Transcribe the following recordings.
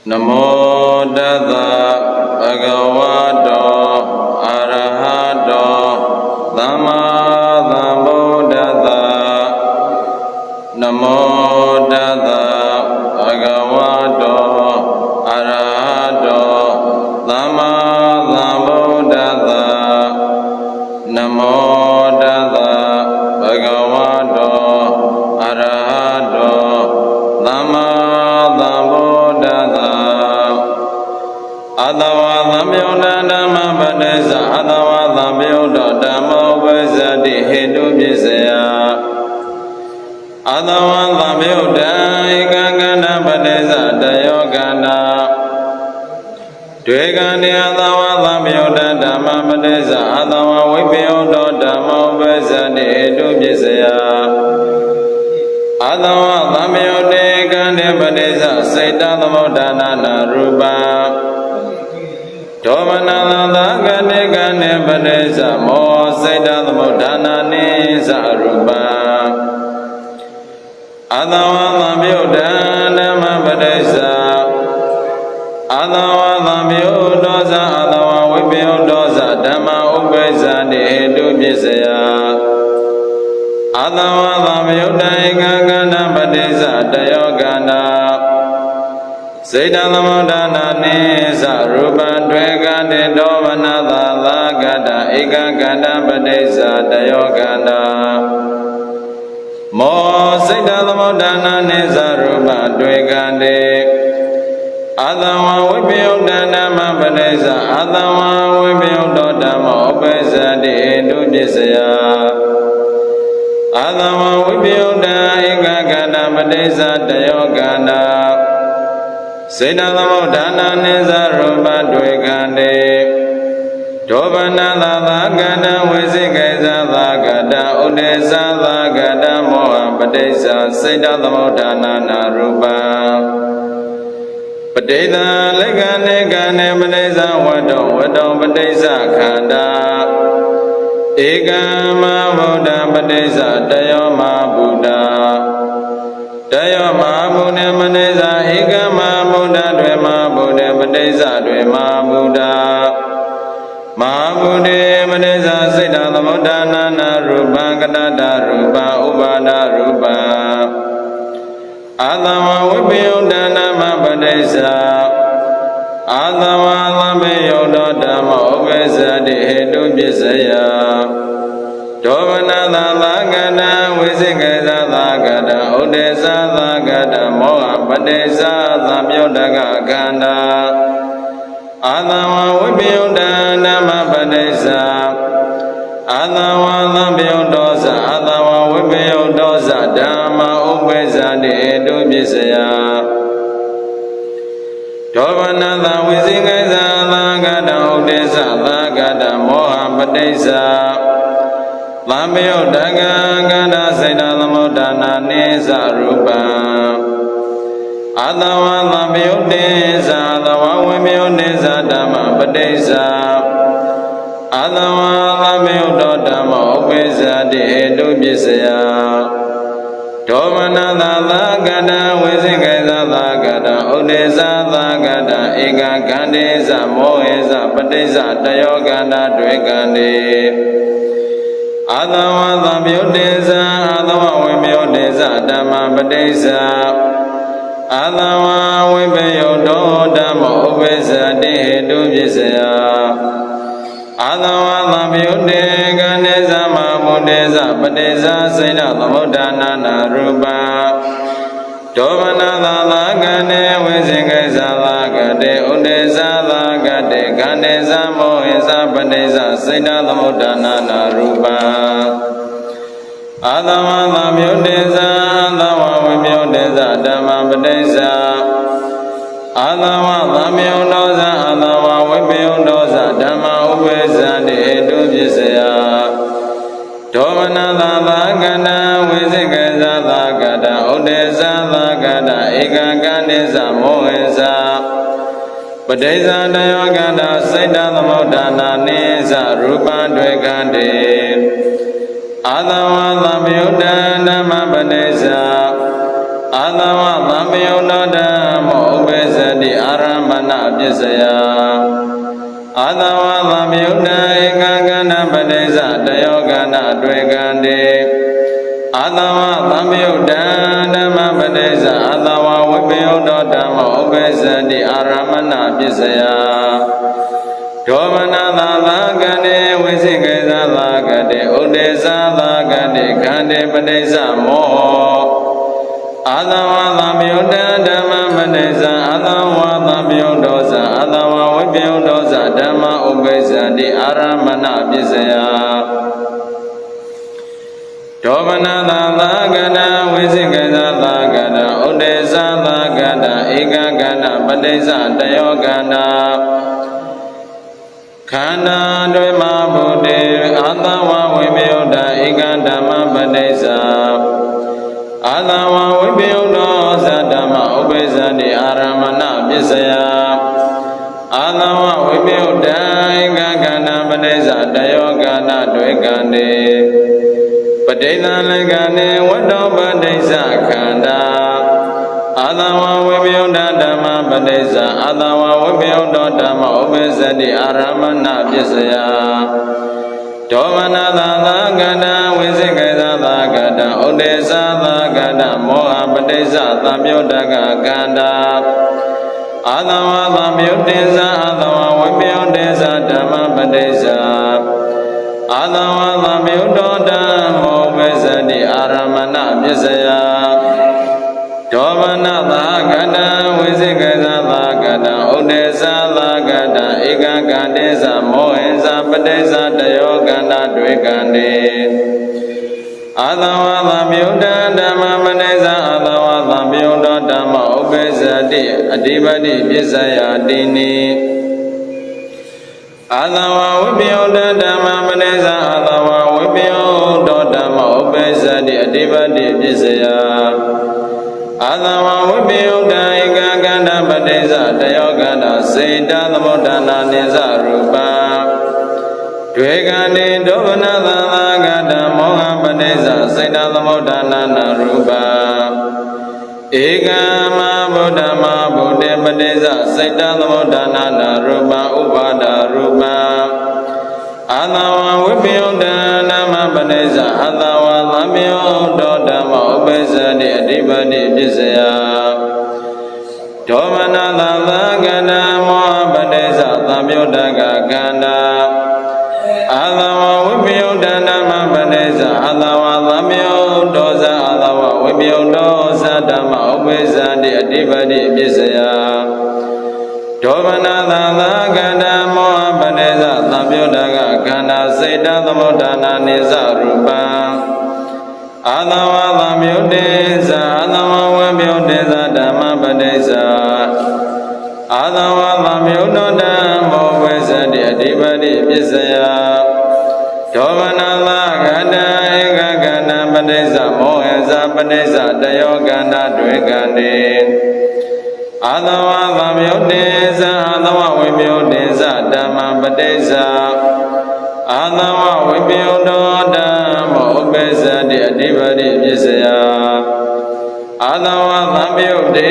Namo Tassa Bhagavato Arahato Samma Sambuddhassa. Namo Tassa Bhagavato Arahato Samma Sambuddhassa. Namo Tassa Bhagavato Arahato Samma Adawa Samyuddha Dhamma Padesa Adawa Samyuddha Dhamma Upasati Hetu Pisaya Adawa Samyuddha Ekagana Padesa Dayogana Dvegani Adawa Samyuddha Dhamma Padesa Adawa Vipyuddha Dhamma Upasati Hetu Pisaya Adawa Samyuddha Ekagana Padesa Saita Samudana Rupa Domanala Gane Gane Padesa Mo Saita Samudana Ni Sarupa Adawa Samyuddha Dhamma Padesa Adawa Samyuddha Adawa Vipyuddha Dhamma Upasati Hetu Pisaya Adawa Samyuddha Ekagana Padesa Dayogana Saita Samudana Ni Sarupa Dvegani Domanala Lagada Ekagana Padesa Dayogana Mo Saita Samudana Ni Sarupa Dvegani Adawa Vipyuddha Dhamma Padesa Adawa Vipyuddha Dhamma Upasati Hetu Pisaya Adawa Vipyuddha Ekagana Padesa Dayogana Saita Samudana Ni Sarupa Dvegani Domanala Lagada Vesikesa Lagada Udesa Lagada Moha Padesa Saita Samudana Narupa Padesa Legane Gane Padesa Wadon Padesa Khanda Ekama Buddha Padesa Dayoma Buddha Dayoma Buddha Padesa Ekama Buddha Dvema Buddha Padesa Dvema Buddha Mahabuddha Padesa Saita Samudana Narupa Kadada Rupa Upada Rupa Adawa Vipyuddha Dhamma Padesa Adawa Samyuddha Dhamma Upasati Hetu Pisaya Domanala Lagada Vesikesa Lagada Udesa Lagada Moha Padesa Samyuddha Khanda Adawa Vipyuddha Dhamma Padesa Adawa Samyuddha Adawa Vipyuddha Dhamma Upasati Hetu Pisaya Domanala Vesikesa Lagada Udesa Lagada Moha Padesa Samyuddha Khanda Saita Samudana Ni Sarupa Adawa Samyuddha Adawa Vipyuddha Dhamma Padesa Adawa Samyuddha Dhamma Upasati Hetu Pisaya Domanala Lagada Vesikesa Lagada Udesa Lagada Ekagandesa Mohesa Padesa Dayogana Dvegani Adawa Samyuddha Adawa Vipyuddha Dhamma Padesa Adawa Vipyuddha Dhamma Upasati Hetu Pisaya Adawa Samyuddha Ekagandesa Mahabuddha Padesa Saita Samudana Narupa Domanala Lagade Vesikesa Lagade Udesa Lagade Gandesa Mohesa Padesa Saita Samudana Narupa Adawa Samyuddha Adawa Vipyuddha Dhamma Padesa Adawa Samyuddha Adawa Vipyuddha Dhamma Upasati Hetu Pisaya Domanala Lagada Vesikesa Lagada Udesa Lagada Ekagandesa Mohesa Padesa Dayogana Saita Samudana Ni Sarupa Dvegani Adawa Samyuddha Dhamma Padesa Adawa Samyuddha Dhamma Upasati တိအာရမဏပစ္စယအာသဝါသမယုတ္တဧကကဏပတိစ္ဆတယောကဏတွေ့ကံတေအာသဝါသမယုတ္တဓမ္မပတိစ္ဆအာသဝါဝိပယုတ္တဓမ္မဥပ္ပစ္စတိအာရမဏပစ္စယဒောမနသာသာကတိဝိသိကေသာသာကတိဥဒေသာသာကတိခန္တေပတိစ္ဆမောအာသဝါသမယုတ္တဓမ္မပတိစ္ဆအာသဝါသမယုတ္တောသာအာသဝါဝိပယုတ္တောသာဓမ္မဥပ္ပစ္စတိအာရမဏပစ္စယဒောမနသာသာကတိဝိသိကေသာသာကတိဥဒေသာသာကတိဧကကဏပတိစ္ဆတယောကဏခန္ဓာတွေမှာဘုဒ္ဓအာသဝဝိပယုတ္တဧကဓမ္မပတိစ္ဆာအာသဝဝိပယုတ္တောသဓမ္မဥပ္ပစ္စတိအာရမဏပစ္စယအာသဝဝိပယုတ္တဧကခန္ဓာပတိစ္ဆာတယောကဏတွေ့ကံတေပဋိသလကံနေဝတ္တောပတိစ္ဆခန္ဓာအာသဝဝိပယုတ္တဓမ္မပတိစ္ဆာအာသဝဝိပယုတ္တောဓမ္မဥပ္ပစ္စတိအာရမဏပစ္စယဒောမနသာသာကတဝိသိကေသာသာကတဥဒေသာသာကတမောဟပတိစ္ဆသံယုတ္တကကန္တာအာသဝသံယုတ္တေသာအာသဝဝိပယုတ္တေသာဓမ္မပတိစ္ဆာအာသဝသံယုတ္တောဓမ္မောဥပ္ပစ္စတိအာရမဏပစ္စယဒောမနသာကတဝိသိကေသာသာကတဥဒေသာသာကတဧကကံတေသမောဟေသပတိစ္ဆတယောကန္တတွေ့ကံတေအာသဝသမယုတ္တဓမ္မပတိစ္ဆအာသဝသမယုတ္တဓမ္မဥပ္ပစ္စတိအဓိပတိပစ္စယတိနိအာသဝဝိပယုတ္တဓမ္မပတိစ္ဆအာသဝဝိပယုတ္တဓမ္မဥပ္ပစ္စတိအဓိပတိပစ္စယအာသဝဝိပယုတ္တဧကကန္တပတိစ္ဆတယောကန္တစေတသမုဋ္ဌာနာနိစ္စရူပတွေ့ကံတေဒုဗနသာသာကတမောဟပတိစ္ဆစေတသမုဋ္ဌာနာနာရူပဧကမဗုဒ္ဓမဗုဒ္ဓပတိစ္ဆစေတသမုဋ္ဌာနာနာရူပဥပါဒရူပအာသဝဝိပယုတ္တဓမ္မပတိစ္ဆအာသဝသမယုတ္တောဓမ္မဥပ္ပစ္စတိအဓိပတိပစ္စယဒောမနသာသာကတမောဟပတိစ္ဆသံယုတ္တကကန္တာအာသဝဝိပယုတ္တဓမ္မပတိစ္ဆအာသဝသမယုတ္တောဇအာသဝဝိပယုတ္တောဇဓမ္မဥပ္ပစ္စတိအဓိပတိပစ္စယဒောမနသာသာကတမောဟပတိစ္ဆသံယုတ္တကကန္တာစေတသမုဋ္ဌာနာနိစ္စရူပံအာသဝသမယုတ္တေဇအာသဝဝိပယုတ္တေဇဓမ္မပတိစ္ဆအာသဝသမယုတ္တဓမ္မောဝိသတိအဓိပတိပစ္စယဒောမနသာကတဧကကန္တပတိစ္ဆမောဟေဇပတိစ္ဆတယောကန္တတွေ့ကံတေအာသဝသမယုတ္တေဇအာသဝဝိပယုတ္တေဇဓမ္မပတိစ္ဆအာသဝဝိပယုတ္တောဓမ္မောဥပ္ပစ္စတိအဓိပတိပစ္စယအာသဝသမယုတ္တေ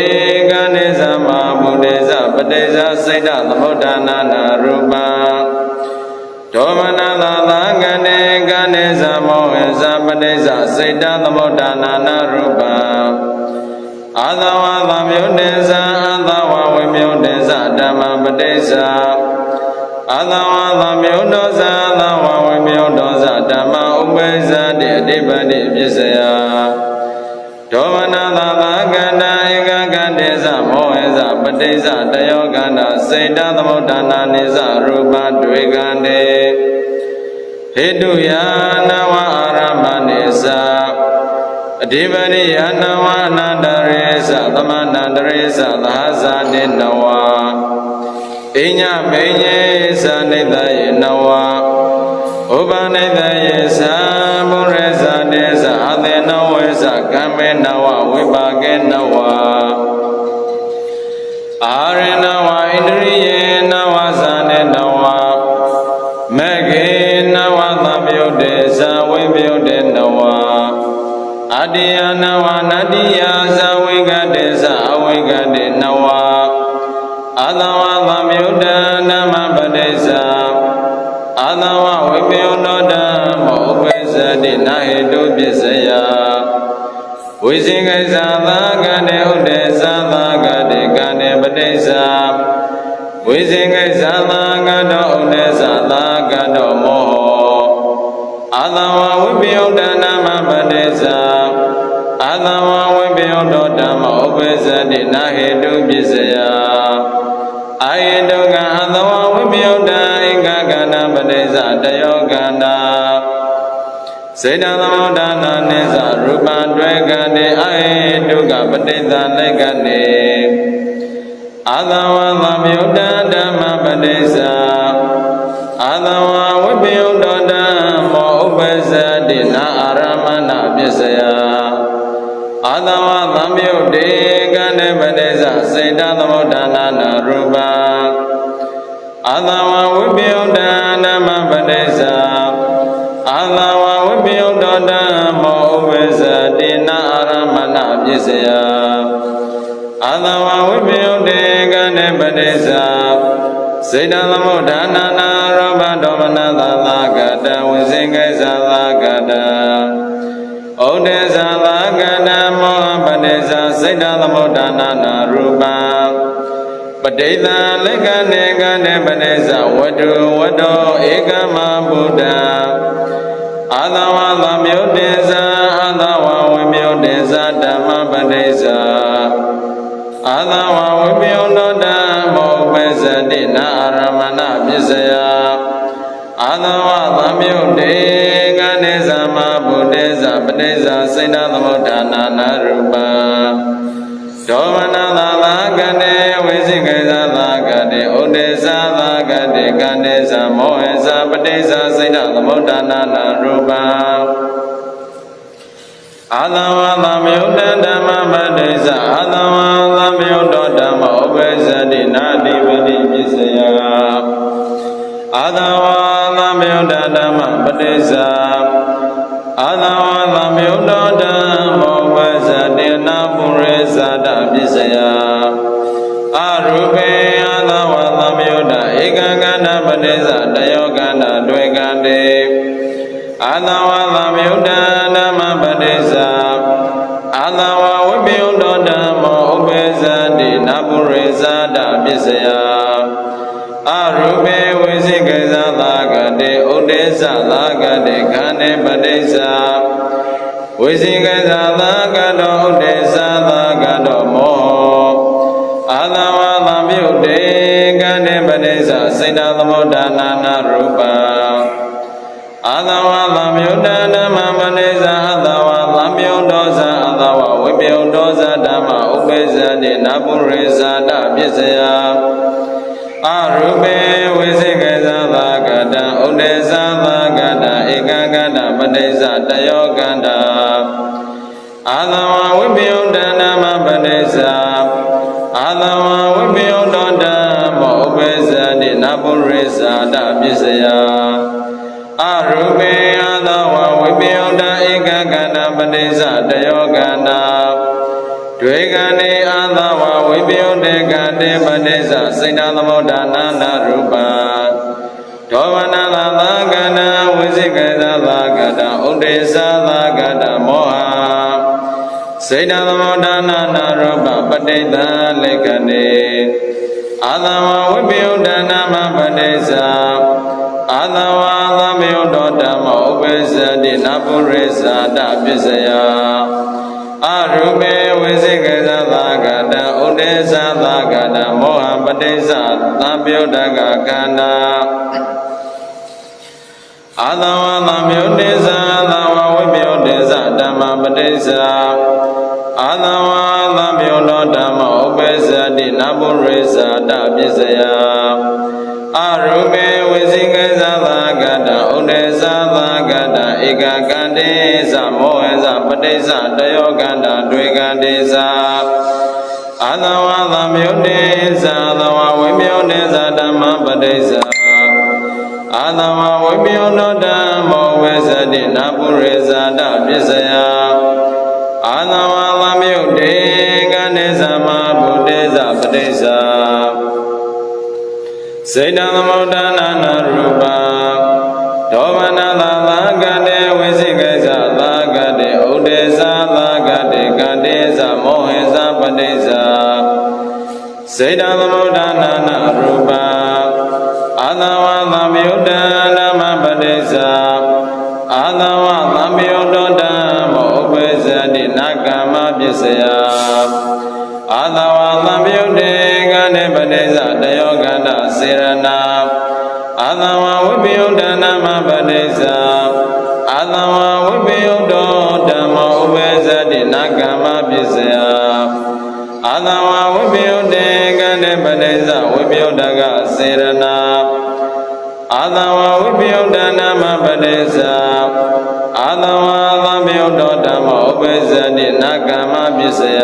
ကန္တေဇမဗုဒ္ဓေဇပတိစ္ဆစေတသမုဋ္ဌာနာနာရူပံဒောမနသာသာကန္တေကန္တေဇမောဟေဇပတိစ္ဆစေတသမုဋ္ဌာနာနာရူပံအာသဝသမယုတ္တေဇအာသဝဝိပယုတ္တေဇဓမ္မပတိစ္ဆအာသဝသမယုတ္တောဇအာသဝဝိပယုတ္တောဇဓမ္မဥပ္ပစ္စတိအဓိပတိပစ္စယဒောမနသာသာကန္တဧကကန္တေဇမောဟေဇပတိစ္ဆတယောကန္တစေတသမုဋ္ဌာနာနိစ္စရူပတွေ့ကံတေဟေတုယာနဝအာရမနိစ္စအဓိပတိယနဝအနန္တရေသသမန္တရေသသဟဇာတိနဝဣညမေညေသနိတယေနဝဥပနိတယေသဘုရေသတေသအသေနဝေသကမ္မေနဝဝိပါကေနဝအာရေနဝဣန္ဒရိယေနဝသနေနဝမေခေနဝသံယုတ်တေသဝိပယုတ်တေနဝအတ္တိယနဝနတ္တိယသဝိကတေသအဝိကတေနဝ Adawa Lamyuda Nama Padesa Adawa Vipyonoda Mopesa Dinahidu Bisaya Visingaisala Gane Udesala Gade Gane Padesa Visingaisala Gado Udesala Gado Moho Adawa Vipyoda Nama Padesa Adawa Vipyonoda Mopesa Dinahidu Bisaya Ayedoga Adawa Vipyoda Igagana Padesa Dayogana Sedalamadana Neza Rupa Dwegane Ayedoga Padesa Legane Adawa Lamyuda Dhamma Padesa Adawa Vipyoda Mopesa Dina Aramana Bisaya Adawa Lamyude Gane Padesa Sedalamadana Rupa Adawa Vipyoda Dhamma Padesa Adawa Vipyoda Mopesa Dina Aramana Bisaya Adawa Vipyoda Gane Padesa Sedalamadana Rupa Domana Lagada Visingaisa Lagada Odesa Lagada Moha Padesa Sedalamadana Rupa Padesa Legane Gane Padesa Wadu Ekama Buddha Adawa Lamyudesa Adawa Vipyodesa Dhamma Padesa Adawa Vipyoda Mopesa Dina Aramana Bisaya Adawa Lamyude Gane Sama Buddhesa Padesa Sedalamadana Rupa Domana Lagane Visingaisa Lagade Odesa Lagade Ganesa Mohesa Padesa Sedalamadana Rupa Adawa Lamyuda Dhamma Padesa Adawa Lamyuda Dhamma Opesa Dinadi Vadi Bisaya Adawa Lamyuda Dhamma Padesa Adawa Lamyuda Dhamma Opesa Dinapuresa Bisaya Arupe Adawa Lamyuda Ekagana Padesa Dayogana Dwegande Adawa Lamyuda Dhamma Padesa Adawa Vipyoda Dhamma Opesa Dinapuresa Bisaya Arupe Visingaisa Lagade Odesa Lagade Gane Padesa Visingaisa Lagado Odesa Lagado Moho Adawa Lamyude Gane Padesa Sedalamadana Rupa Adawa Lamyuda Dhamma Padesa Adawa Lamyudosa Adawa Vipyodosa Dhamma Opesa Dinapuresa Bisaya Arupe Visingaisa Lagada Odesa Lagada Ekagana Padesa Dayoganda Adawa Vipyoda Dhamma Padesa Adawa Vipyoda Dhamma Opesa Dinapuresa Bisaya Arupe Adawa Vipyoda Ekagana Padesa Dayoganda Dwegane Adawa Vipyoda Gane Padesa Sedalamadana Rupa Domana Lagana Visingaisa Lagada Odesa Lagada Moha Sedalamadana Rupa Padesa Legane Adawa Vipyoda Dhamma Padesa Adawa Lamyuda Dhamma Opesa Dinapuresa Bisaya Arupe Visingaisa Lagada Odesa Lagada Moha Padesa Lamyuda Gagana Adawa Lamyudesa Adawa Vipyodesa Dhamma Padesa Adawa Lamyuda Dhamma Opesa Dinapuresa Bisaya Arupe Visingaisa Lagada Odesa Lagada Ekagandesa Mohesa Padesa Dayoganda Dwegandesa Adawa Lamyudesa Adawa Vipyodesa Dhamma Padesa Adawa Vipyoda Mopesa Dinapuresa Bisaya Adawa Lamyude Ganesa Buddhesa Padesa စေတသမုဒ္ဒနာနာရူပဒောမနသာသာကတေဝိသိကိစ္စသာကတေဥဒေသာသာကတေကတေသာမောဟေသာပတိသာစေတသမုဒ္ဒနာနာရူပအာသဝသံယုဒ္ဒနာမပတိသာအာသဝသံယုဒ္ဒမောဥပ္ပဇ္ဇတိနာကမ္မပစ္စယအာသဝသံယုဒ္ဒေကတေပတိသာတယောကန္တစေရနာအာသဝဝိပယုဒ္ဒနာမပတိသာအာသဝဝိပယုဒ္ဓဓမ္မောဥပ္ပဇ္ဇတိနာကမ္မပစ္စယအာသဝဝိပယုဒ္ဒေကတေပတိသာဝိပယုဒ္ဓကစေရနာအာသဝဝိပယုဒ္ဓနာမပတိသာအာသဝသံယုဒ္ဓဓမ္မောဥပ္ပဇ္ဇတိနာကမ္မပစ္စယ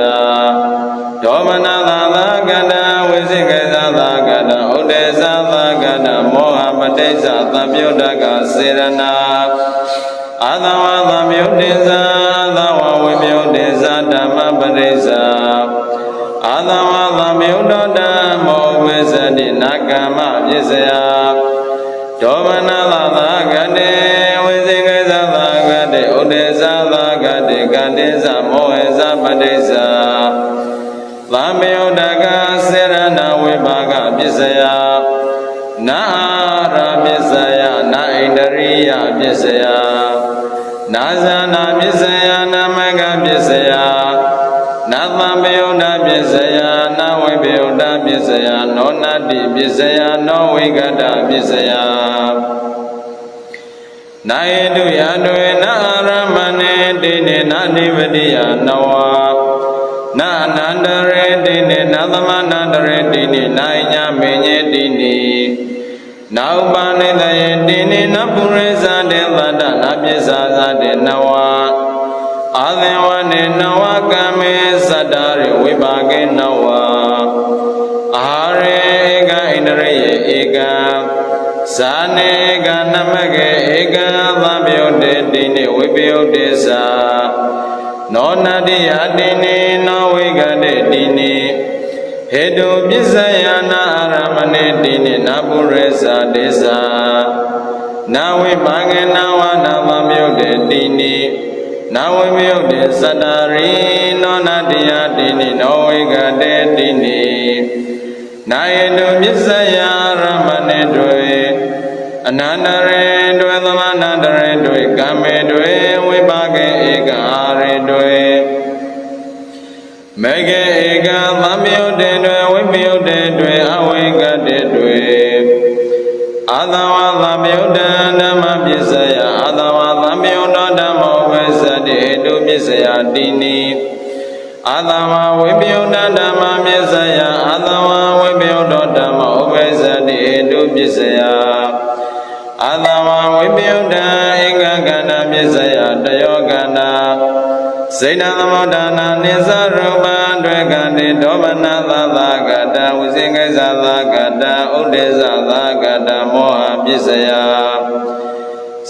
ဒောမနသာသာကတဝိသိကိသာသာကတဥဒေသာသာကတမောဟပတိစ္ဆသံယုဒ္ဓကစေရနာအာသဝသံယုဒ္ဓေသာအာသဝဝိပယုဒ္ဓေသာဓမ္မပတိစ္ဆအာသဝသံယုဒ္ဓဓမ္မောဥပ္ပဇ္ဇတိနာကမ္မပစ္စယဒောမနသာသာကတေဝိသိကိသာသာကတေဥဒေသာသာကတေကတေသာမောဟေသာပတိစ္ဆသံယုဒ္ဓကစေရနာဝိပါကပစ္စယနာအာရပစ္စယနာဣန္ဒရိယပစ္စယနာဇာနာပစ္စယနာမဂပစ္စယနာသံယုဒ္ဓပစ္စယနာဝိပယုဒ္ဓပစ္စယနောနတိပစ္စယနောဝိကတပစ္စယနာယေတုယတွေနာအာရမဏေတိနေနာဓိပတိယနဝနာအနန္တရေတိနေနာသမနန္တရေတိနေနာဣညာမေညေတိနေနာဥပနိတယေတိနေနပုရိသတေသတ္တနာပစ္စာသတေနဝအာသင်ဝနေနဝကမေသတ္တရေဝိပါကေနဝအာရေဧကဣန္ဒရေယေဧကဇာနေဧကနမကေဧကသံယုဒ္ဒေတိနေဝိပယုဒ္ဒေသာနောနတိယတိနေနောဝိကတေတိနေဟေတုပစ္စယနာအာရမဏေတိနေနပုရိသတေသာနာဝိပါကေနဝနာသံယုဒ္ဒေတိနေနာဝိပယုဒ္ဒေသတ္တရိနောနတိယတိနေနောဝိကတေတိနေနာယေတုပစ္စယအာရမဏေတွေအနန္တရေတွေသမန္တရေတွေကမ္မေတွေဝိပါကေဧကအာရေတွေမေကေဧကသံယုဒ္ဒေတွေဝိပယုဒ္ဒေတွေအဝိကတေတွေအာသဝသံယုဒ္ဓဓမ္မပစ္စယအာသဝသံယုဒ္ဓဓမ္မောဝိသတိဟေတုပစ္စယတိနိအာသဝဝိပယုဒ္ဓဓမ္မပစ္စယအာသဝဝိပယုဒ္ဓဓမ္မောဝိသတိဟေတုပစ္စယအာသဝဝိပယုဒ္ဓဧကကန္တပစ္စယတယောကန္တစေတသမုဒ္ဒနာနိသရူပံတွေကတိဒောမနသာသာကတဝိသိကိစ္စသာကတဥဒေသသာကတမောဟပစ္စယ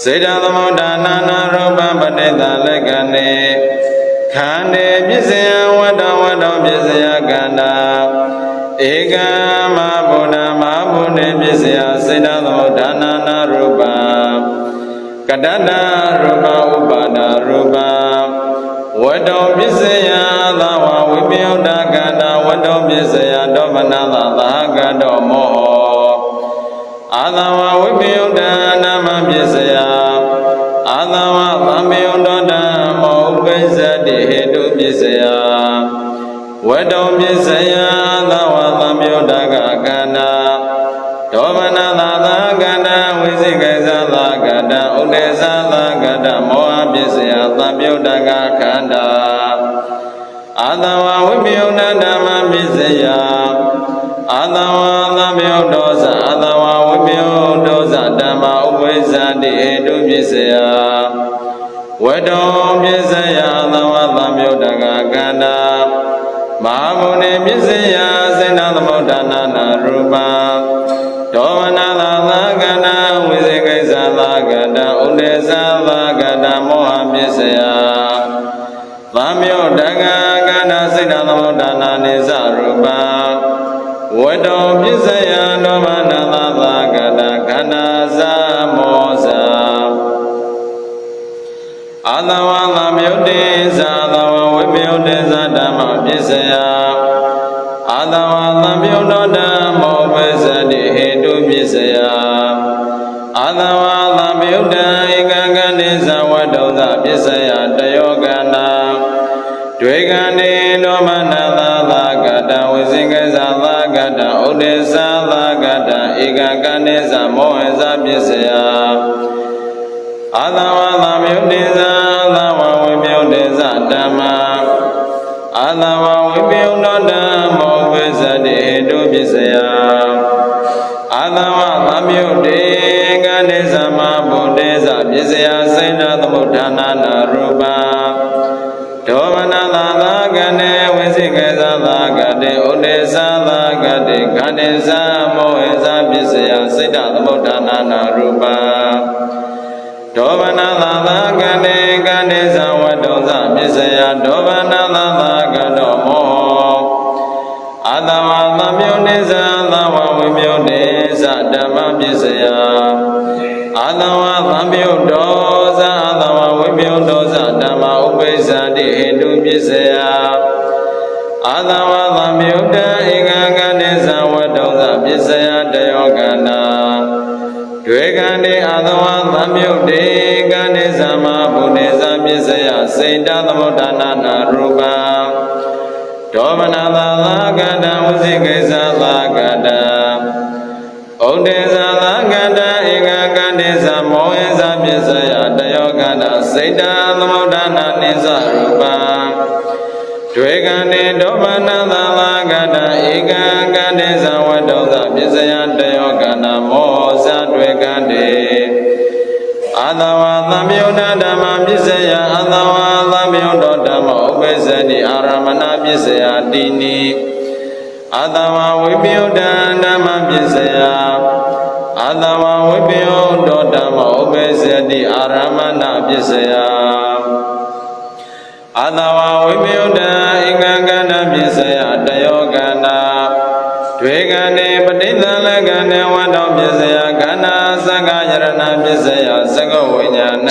စေတသမုဒ္ဒနာနာရူပံပဋိသလက္ခဏေခန္တေပစ္စယဝတ္တဝတ္တပစ္စယကန္တာဧကမဗုဒ္ဓမဗုဒ္ဓပစ္စယစေတသမုဒ္ဒနာနာရူပံကတတရူပဥပါဒရူပံဝတ္တောပစ္စယသဝဝိပယုဒ္ဓကန္တာဝတ္တောပစ္စယဒောမနသသာကတောမောအာသဝဝိပယုဒ္ဓနာမပစ္စယအာသဝသံယုဒ္ဓဓမ္မောဥပ္ပဇ္ဇတိဟေတုပစ္စယဝတ္တောပစ္စယသဝသံယုဒ္ဓကကန္တာဒောမနသသာကန္တာဝိသိကိသသာကန္တာဥဒေသသာကန္တာမောဟပစ္စယသံယုဒ္ဓကခန္တာအာသဝဝိပယုဒ္ဓဓမ္မပစ္စယအာသဝသံယုဒ္ဓောသအာသဝဝိပယုဒ္ဓောသဓမ္မဥပ္ပဇ္ဇတိဟေတုပစ္စယဝတ္တောပစ္စယအာသဝသံယုဒ္ဓကကန္တာမဟာမုနိပစ္စယစေတသမုဒ္ဒနာနာရူပံဒောမနသာသာကန္တာဝိသေကိစ္စသာကန္တာဥဒေသသာကန္တာမောဟပစ္စယသံယုဒ္ဓကကန္တာစေတသမုဒ္ဒနာနိသရူပံဝတ္တောပစ္စယဒောမနသာသ တေဇာသဝဝိပယုတေဇာဓမ္မပစ္စယအာသဝသံပြုတောဓမ္မောပစ္စတိဟေတုပစ္စယအာသဝသံပြုတံဧကံကတိဇဝတ္တုသပစ္စယတယောကနာတွေကံတေဒောမနသာသာကတဝိစိကေဇာသာကတဥဒေသာသာကတဧကံကတိဇမောဟဇပစ္စယအာသဝသံပြုတေဇာအာသဝဝိပယုတေဇာဓမ္မာအာသဝဝိပယုတောဓမ္မောပစ္စတိဟေတုပစ္စယအာသဝသံပြုတေကတိဇမဗုတေဇပစ္စယစိဏသမုဋ္ဌာနာနာရူပဒောမနသာသာကတေဝိစိကေသသာကတေဥဒေသာသာကတေခန္တေဇမောဟေဇပစ္စယစိတ္တသမုဋ္ဌာနာနာရူပဒောမနသာသာကတေကတေဇဝတ္တုသပစ္စယဒောမနသာသာကတောမောအာသဝသံပြုတေဇာသဝဝိပယုတေဇဓမ္မပစ္စယအာသဝသံပြုတောဇာအာသဝဝိပယုတောဇဓမ္မဥပိစ္ဆတိဟေတုပစ္စယအာသဝသံပြုတံဧကံကတေဇဝတ္တုသပစ္စယတယောကနာတွေကံတေအာသဝသံပြုတေကတေသမဗုတေဇပစ္စယစေတသမုဋ္ဌာနာနာရူပဒောမနသာသာကတဝိစိကေသသာကတဥဒေသသာကတဧကကတေသမောဟေသပစ္စယတယောကနာစေတသမုဋ္ဌာနာနိသရူပတွေကံတေဒောမနသာသာကတဧကကတေသဝတ္တုသပစ္စယတယောကနာမောဇတွေကံတေအာသဝသံပြုတဓမ္မပစ္စယအာသဝသံပြုတောဓမ္မဥပစ္စတိအာရမဏပစ္စယတိနိအာသဝဝိပယုတံဓမ္မပစ္စယအာသဝဝိပယုတောဓမ္မဥပစ္စတိအာရမဏပစ္စယအာသဝဝိပယုတံဧကံကတပစ္စယတယောကနာတွေကံတေပဋိသလကံတေဝတ္တောပစ္စယခန္ဓာသက္ကာယရဏပစ္စယသက္ကဝိညာဏ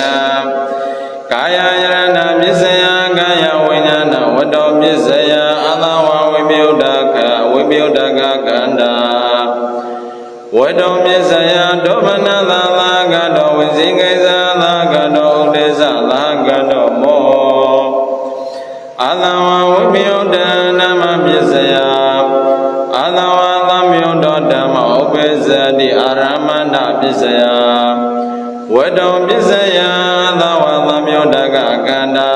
ကာယယရဏပစ္စယကာယဝိညာဏဝတ္တောပစ္စယအာသဝဝိပယုတကဝိပယုတကခန္ဓာဝတ္တောပစ္စယဒောမနသာသာကတောဝိစိကေသသာကတောဥဒေသသာကတောမောအာသဝဝိပယုတဓမ္မပစ္စယအာသဝသံပြုတောဓမ္မဥပိစ္ဆတိအာရမဏပစ္စယဝတ္တုပစ္စယသဝသံပြုတကကန္တာ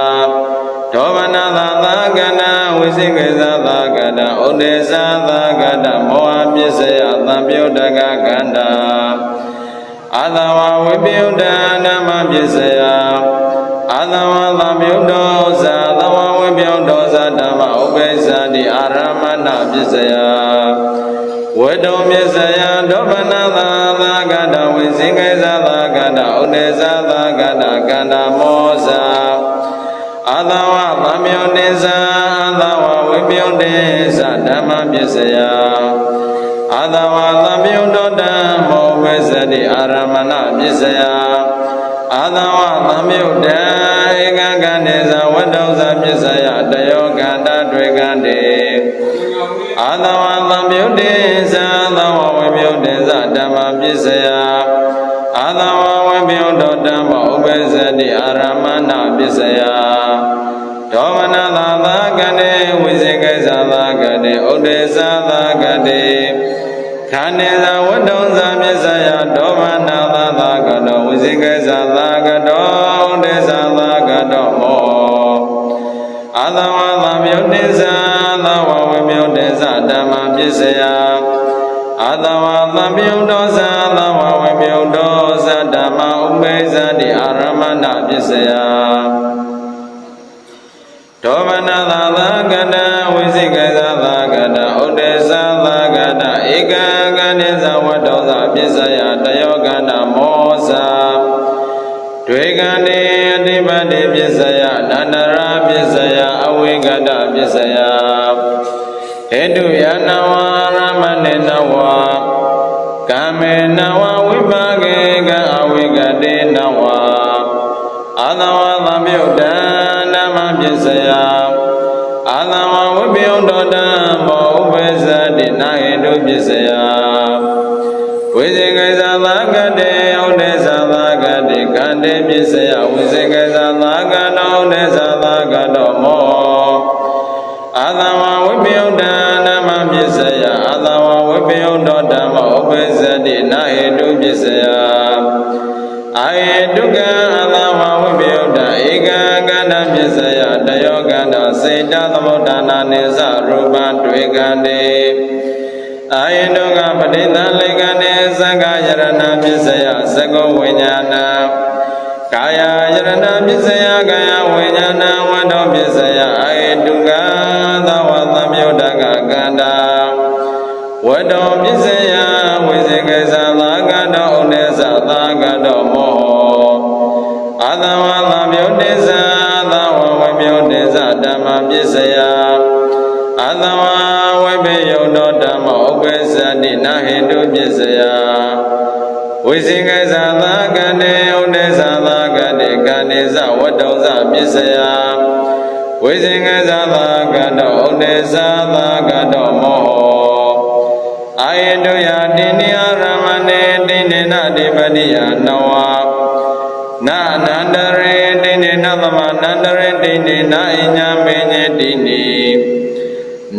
ဒောမနသာသာကန္တာဝိစိကေသသာကန္တာဥဒေသသာကန္တာမောဟပစ္စယသံပြုတကကန္တာအာသဝဝိပယုတဓမ္မပစ္စယအာသဝသံပြုတောဇာသဝဝိပယုတောဇာဓမ္မဥပိစ္ဆတိအာရမဏပစ္စယဝတ္တုပစ္စယဒောမနသာသာကတဝိစိကေသသာကတဥဒေသသာကတကန္တာမောဇာအာသဝသံပြုတေဇာအာသဝဝိပယုတေဇဓမ္မပစ္စယအာသဝသံပြုတောဓမ္မောပစ္စတိအာရမဏပစ္စယအာသဝသံပြုတံဧကံကတေဇဝတ္တုသပစ္စယတယောကန္တတွေကံတေအာသဝသံပြုတေဇာသဝဝိပယုတေဇဓမ္မပစ္စယအာသဝဝိပယုတောဓမ္မဥပစ္စတိအာရမဏပစ္စယဒောမနသာသာကတေဝိစိကေသသာကတေဥဒေသသာကတေခန္တေဇဝတ္တုသပစ္စယဒောမနသာသာကတောဝိစိကေသသာကတောဥဒေသသာကတောမောအာသဝသံပြုတေဇာသဝဝိပယုတေဇဓမ္မပစ္စယအာသဝသံပြုတောဇာသဝဝိပယုတောဇဓမ္မဥပိစ္ဆတိအာရမဏပစ္စယဒောမနသာသာကတဝိစိကေသသာကတဥဒေသသာကတဧကံကတေဇဝတ္တောသပစ္စယတယောကနာမောဇာတွေကံတေအတိပတိပစ္စယနန္တရာပစ္စယအဝိကတပစ္စယဟေတုယနဝရမဏေနဝကာမေနဝဝိပါကေကအဝိကတေနဝအာသဝသံပြုတံဓ ဓမ္မပစ္စယအာသဝဝိပယုဒ္ဓဓမ္မောဥပ္ပဇ္ဇတိနာဟိတုပစ္စယဝိဇေကိသသာကတေဥဒ္ဒေသသာကတေကန္တေပစ္စယဝိဇေကိသသာကတောဥဒ္ဒေသသာကတောမောအာသဝဝိပယုဒ္ဓဓမ္မပစ္စယအာသဝဝိပယုဒ္ဓဓမ္မောဥပ္ပဇ္ဇတိနာဟိတုပစ္စယအာဟိတုကံအာသဝဝိပယုဒ္ဓဧကံကန္တပစ္စယတယောကန္တစေတသမုဋ္ဌာနာနိသရူပတွေ့ကံတေအာယတုကပဋိသလိကံတေသံဃာယရဏပစ္စယသကောဝိညာဏကာယယရဏပစ္စယကာယဝိညာဏဝတ္တောပစ္စယအာယတုကသဝသမြုဒ္ဒကကန္တာဝတ္တောပစ္စယဝိဇေကိသသာကတောဥဒေသသာကတောမောအာသဝသမြုဒ္ဒေသသာဝဝိမြုဒ္ဒေသဓမ္မပစ္စယအာသဝဝိပယုဒ္ဓဓမ္မောဥပ္ပဇ္ဇတိနာဟိတုပစ္စယဝိဇေကိသသာကတေဥဒေသသာကတေကန္တေသဝတ္တောသပစ္စယဝိဇေကိသသာကတောဥဒေသသာကတောမောအာယတုယတိနိယရမဏေတိနေနတိပတိယနဝနာနန္တရေတိနေနသမနန္တရေတိနေနဣညာမေညေတိနေ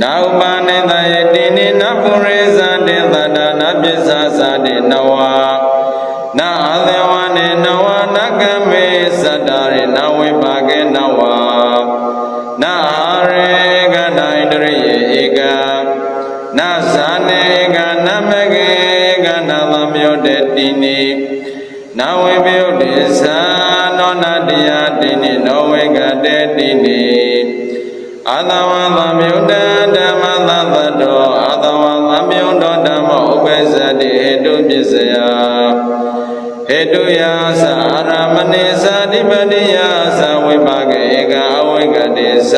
နာဥပနိတယေတိနေနပုရိသတေသတ္တနာပစ္ဆာသတေနဝနာအသေဝနေနဝနကမေသတ္တရေနဝိပါကေနဝနာရေကနာဣတရိယေဧကနာဇာနေကနမကေကနာသမယုတေတိနိနာဝိပယုတေသနောနာတယတိနိနောဝေကတေတိနိအာသဝသမယုတဓမ္မသတ္တတောအာသဝသမယုတဓမ္မောဥပ္ပဇ္ဇတိဟေတုပစ္စယဟေတုယာသအာရမဏေသတိပတိယာသဝိပါကေဧကအဝိကတေသ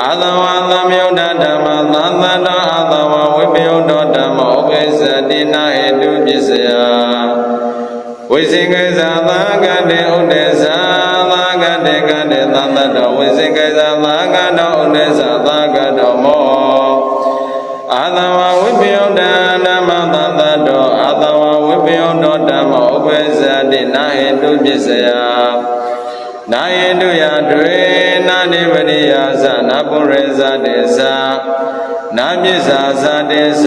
အာသဝသမယုတဓမ္မသတ္တတောအာသဝဝိပယုတဓမ္မောဥပ္ပဇ္ဇတိနာဟေတုပစ္စယဝိဇေကိသသာကတေဥဒေသသာကတေကတေသတ္တတောဝိဇေကိသသာကတောဥဒေသသာကတောမောအာသဝဝိပယုတဓမ္မသတ္တတောအာသဝဝိပယုတဓမ္မောဥပ္ပဇ္ဇတိနာဟေတုပစ္စယနာယေတုယတွေနာတိပရိယာသနာပုရိသတေသနာပစ္စာသတေသ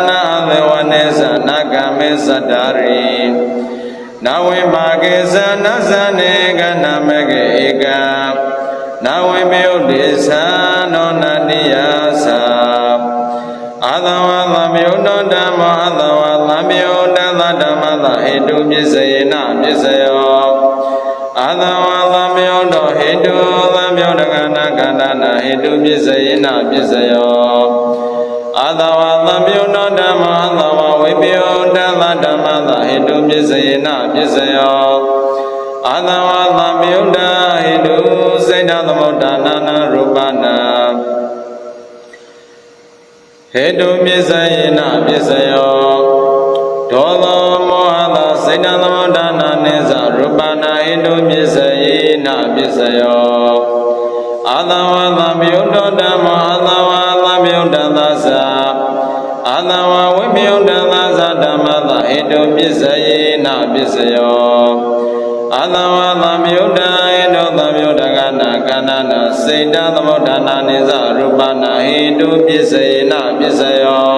နာအသေဝနေသနာကမေသတ္တရိနာဝိပါကေသနာသနေကနာမကေဧကနာဝိပယုတေသနောနာတိယသအာသဝသမယုတဓမ္မောအာသဝသမယုတသဓမ္မသဟေတုပစ္စယေနပစ္စယောအာသဝသမယုတဟေတုသမယုတကနာကန္တနာဟေတုပစ္စယေနပစ္စယောအာသဝသမယုတဓမ္မောအာသဝဝိပယုတသဓမ္မသဟေတုပစ္စယေနပစ္စယောအာသဝသမယုတဟေတုစေတသမုဋ္ဌာနာနာရူပနာဟေတုပစ္စယေနပစ္စယောဒောသောမောဟသောစေတသမုဋ္ဌာနာနိသရူပနာဟေတုပစ္စယေနပစ္စယောအာသဝသမယုတဓမ္မောအာသဝသမယုတသသအာသဝဝိပယုတသသဓမ္မသဟေတုပစ္စယေနပစ္စယောအာသဝသမယုတဟေတုသမယုတကနာကန္နာနာစေတသမုဋ္ဌာနာနိသရူပနာဟေတုပစ္စယေနပစ္စယော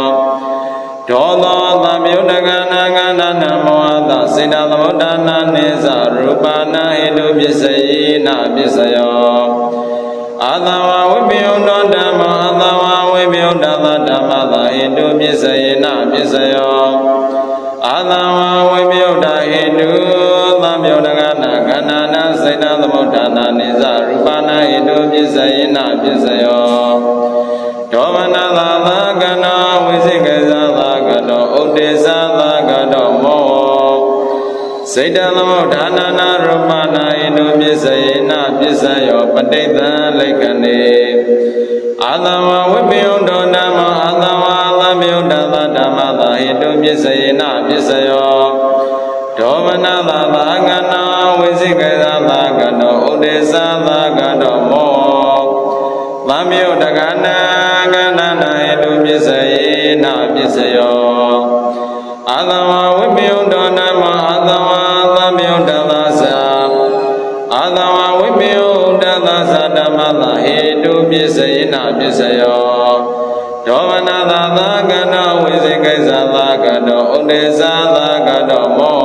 ဒောသောသမယုတကနာကန္နာနာမောဟသစေတသမုဋ္ဌာနာနိသရူပနာဟေတုပစ္စယေနပစ္စယောအာသဝဝိပယုတဓမ္မောအာသဝဝိပယုတသဓမ္မသဟေတုပစ္စယေနပစ္စယောအာသဝဝိပယုတဟေတုသမယုတကနာကန္နာနာစေတသမုဋ္ဌာနာနိသရူပနာဟေတုပစ္စယေနပစ္စယောဒောမနသာသာကနောဝိသိကေသသာကတောဥဒေသသာကတောမောစေတသမုဋ္ဌာနာနာရူပနာဟိတုပစ္စယေနပစ္စယောပဋိသံလိကနေအာသဝဝိပယုတောဓမ္မောအာသဝသမယုတသဓမ္မသဟိတုပစ္စယေနပစ္စယော ဒောမနသာသာကနောဝိသိကေသာသာကနောဥဒေသာသာကနောမောသံယုတကနာကဏနာဟိတုပစ္စယေနာပစ္စယောအာသဝဝိပယုတောနမအာသဝသံယုတသာသာအာသဝဝိပယုတသာသာဓမ္မသာဟိတုပစ္စယေနာပစ္စယောဒောမနသာသာကနောဝိသိကိစ္ဆာသာကနောဥဒေသာသာကနောမော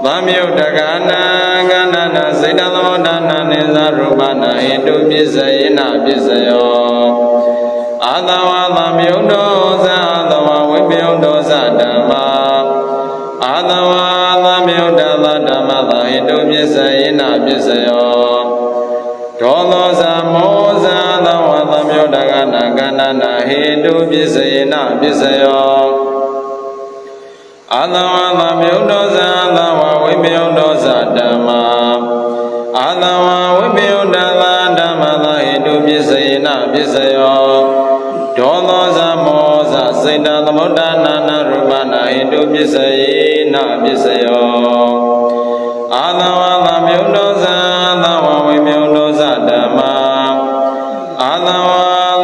သံယုတကနာကဏနာစေတသမုဒ္ဒနာနိသရူပနာဟိတုပစ္စယေနာပစ္စယောအာသဝသံယုတောသအာသဝဝိပယုတောသဓမ္မာအာသဝသံယုတသဓမ္မသာဟိတုပစ္စယေနာပစ္စယောဒောသောသမောသသဝသံယုတကနာကဏနာဟိတုပစ္စယေနာပစ္စယောအာသဝသံယုတောသအာသဝဝိပယုတောသဓမ္မာအာသဝဝိပယုတသဓမ္မသာဟိတုပစ္စယေနာပစ္စယောဒောသောသမောသစေတသမုဒ္ဒနာနာရူပနာဟိတုပစ္စယေနာပစ္စယောအာသဝသံယုတောသအာသဝဝိပယုတောသဓမ္မာအာသဝ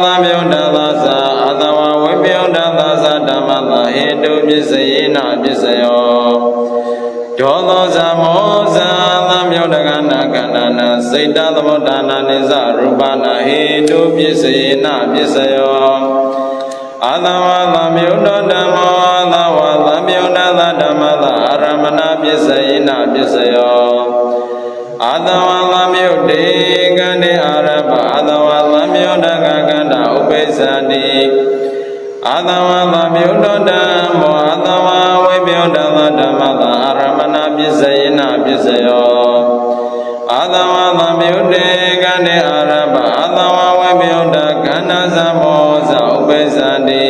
သံယုတသသအာသဝဝိပယုတသသဓမ္မသာဟိတုပစ္စယေနာပစ္စယောဒောသောသမောသသံယုတကနာကဏနာစေတသမုဒ္ဒနာနိသရူပနာဟိတုပစ္စယေနာပစ္စယောအာသဝသံယုတောဓမ္မောအာသဝသံယုတသဓမ္မသာအာရမဏပစ္စယေနာပစ္စယောအာသဝသံယုတေကန္တေအာရပအာသဝသံယုတကကန္တာဥပိစ္ဆာတိအာသဝသံယုတောဓမ္မောအာသဝဝိပယုတသဓမ္မသာအာရမဏပစ္စယေနာပစ္စယောအာသဝသံယုတေကန္တေအာရပအာသဝဝိပယုတကန္နာသမောသဥပိစ္ဆာတိ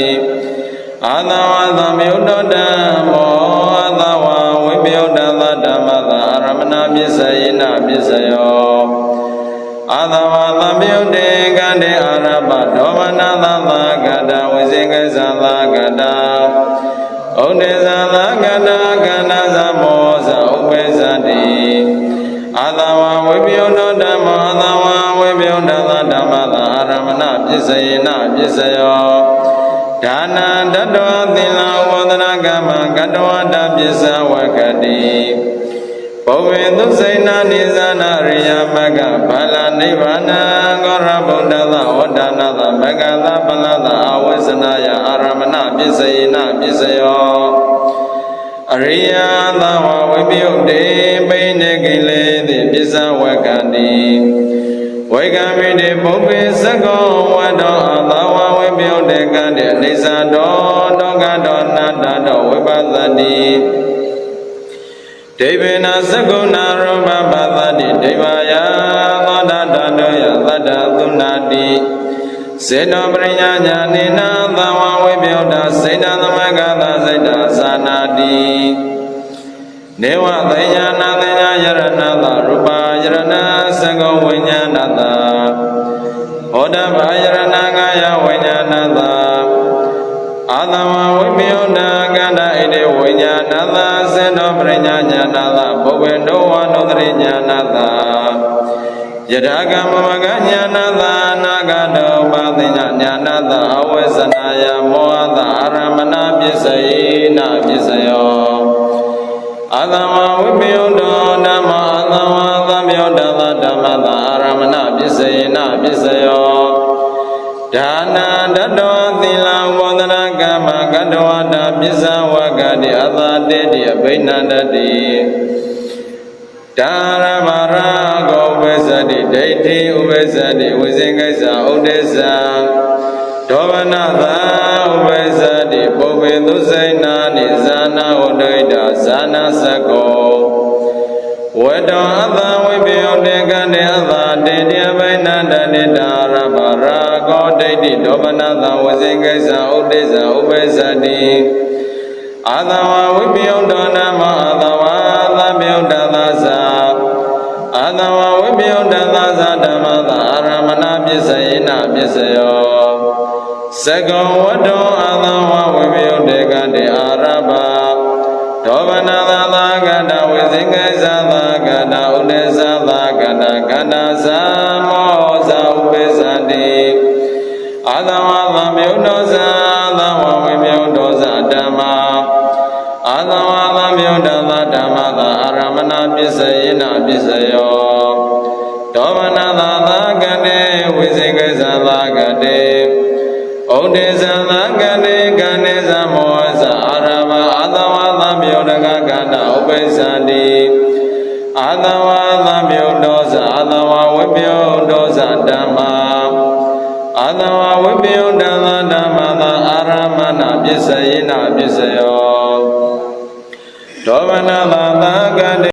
အာသဝသံယုတောဓမ္မောအာသဝဝိပယုတသဓမ္မသာအာရမဏပစ္စယေနာပစ္စယောအာသဝသံယုတေကန္တေအာရပဒောမနသာသာကတဝိသေကိစ္ဆာသာကတဥဒေသာသာကတကန္နာသမောသဥပိစ္ဆာတိအာသဝဝိပယုတောဓမ္မောအာသဝဝိပယုတသဓမ္မသာအာရမဏပစ္စယေနာပစ္စယောဒါနာတတ္တဝသီလဥပောဒနာကမ္မကတ္တဝတပစ္စဝကတိဘဝေသုစိဏနိသနာရိယမဂ္ဂဘာလနိဗ္ဗာနံဂောရဗုဒ္ဓသဝဒနာသမဂ္ဂသပလသအဝိဇ္ဇနာယအာရမဏပစ္စယေနပစ္စယောအရိယသဝဝိပယုတေပိနေကိလေတိပစ္စဝကတိဝေကမိတေပုပ္ပေသကောဝတောအာသဝဝိပယုတေကံတေအနိစ္စတောတောကတောနတ္တတောဝိပသတိဒေဝေနသကုဏရူပပသတိဒေဝယသောတတတောယသတ္တသုနာတိစေတောပရိညာညာနိနာသဝဝိပယုတစေတသမဂသစေတသာနာတိနေဝသိညာနာသိညာယရဏသရူပယရဏသကုဝိညာဏသဟောတဗာယရဏကာယဝိညာဏသအာသဝဝိပယုတကန္တဣတိဝိညာဏသစေတောပရိညာညာဏသဘုဝေတောဝနုတရိညာဏသယထာကမမကညာဏသနာဂတောပါသိညာညာဏသအဝိဇ္ဇနာယမောဟသအာရမဏပစ္စယေနပစ္စယောအာသဝဝိပယုတောဓမ္မအာသဝသံယုတသဓမ္မသအာရမဏပစ္စယေနပစ္စယောဒါနာတတ္တဝသီလဥပောဒနာကမ္မကတ္တဝတပစ္စဝကတိအသာတေတိအဘိနန္တတိဒါရမရာဂောဝိဇ္ဇတိဒိဋ္ဌိဥပ္ပဇ္ဇတိဝိဇင်ကိစ္စဥဒိစ္စဒောဝနသာဥပ္ပဇ္ဇတိပုပ္ပေသုစိဏာနိဇာနာဝဒိတဇာနာသကောဝေတောအသဝိပယုတေကတေအသာတေတိအဘိနန္တတိဒါရမရာဂောဒိဋ္ဌိဒောဝနသာဝိဇင်ကိစ္စဥဒိစ္စဥပ္ပဇ္ဇတိအာသဝဝိပယုတောနမအာသဝသံယုတသသအာသဝဝိပယုတသသဓမ္မသာအာရမဏပစ္စယေနပစ္စယောသကောဝတ္တောအာသဝဝိပယုတေကတေအာရပဒေ ဒောဗနာသာသာကတဝိဇိကေသသာကတဥဒေသသာကတကတသမောဇဥပိသတိအာသဝသမြုတောဇာသဝဝိမြုတောဇဓမ္မာအာသဝသမြုတသဓမ္မသာအာရမဏပစ္စယေနပစ္စယောဒောဗနာသာသာကတေဝိဇိကေသသာကတေဩဒေသသာကတေကဏေသမောဇအာရမအာသဝသမြုတကကတဥပိသတိအာသဝသမြုတောဇအာသဝဝိမြုတောဇဓမ္မာအာသဝဝိမြုတသဓမ္မသာအာရမဏပစ္စယေနပစ္စယောဒောဗနာသာသာကတေ